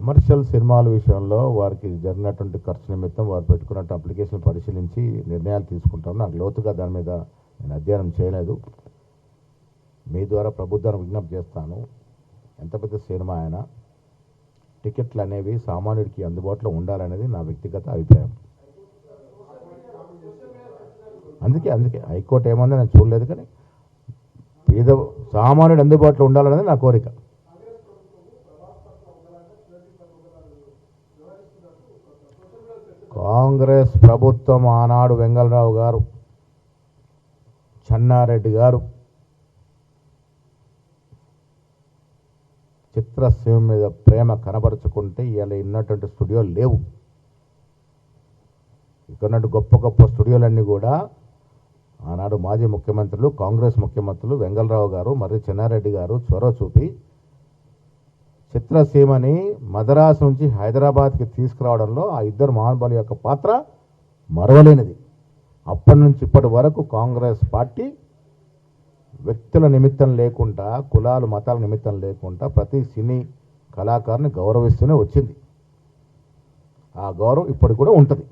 Commercial సినిమాల విషయంలో వారికి జరిగినటువంటి ఖర్చు నిమిత్తం వారు పెట్టుకున్నట్టు అప్లికేషన్ పరిశీలించి నిర్ణయాలు తీసుకుంటాను. నాకు లోతుగా దాని మీద నేను అధ్యయనం చేయలేదు. మీ ద్వారా ప్రభుత్వాన్ని విజ్ఞప్తి చేస్తాను, ఎంత పెద్ద సినిమా అయినా టికెట్లు అనేవి సామాన్యుడికి అందుబాటులో ఉండాలనేది నా వ్యక్తిగత అభిప్రాయం. అందుకే హైకోర్టు ఏమందో నేను చూడలేదు, కానీ పేద సామాన్యుడు అందుబాటులో ఉండాలనేది నా కోరిక. కాంగ్రెస్ ప్రభుత్వం ఆనాడు వెంగళరావు గారు, చెన్నారెడ్డి గారు చిత్రసీమ మీద ప్రేమ కనబరుచుకుంటే ఇలా ఉన్నటువంటి స్టూడియోలు లేవు. ఇక్కడ గొప్ప గొప్ప స్టూడియోలన్నీ కూడా ఆనాడు మాజీ ముఖ్యమంత్రులు, కాంగ్రెస్ ముఖ్యమంత్రులు వెంగళరావు గారు మరియు చెన్నారెడ్డి గారు చొరవ చూపి చిత్రసీమని మద్రాసు నుంచి హైదరాబాద్కి తీసుకురావడంలో ఆ ఇద్దరు మహానుభావుల యొక్క పాత్ర మరవలేనిది. అప్పటి నుంచి ఇప్పటి వరకు కాంగ్రెస్ పార్టీ వ్యక్తుల నిమిత్తం లేకుండా, కులాలు మతాల నిమిత్తం లేకుండా ప్రతి సినీ కళాకారుని గౌరవిస్తూనే వచ్చింది. ఆ గౌరవం ఇప్పటికి కూడా ఉంటుంది.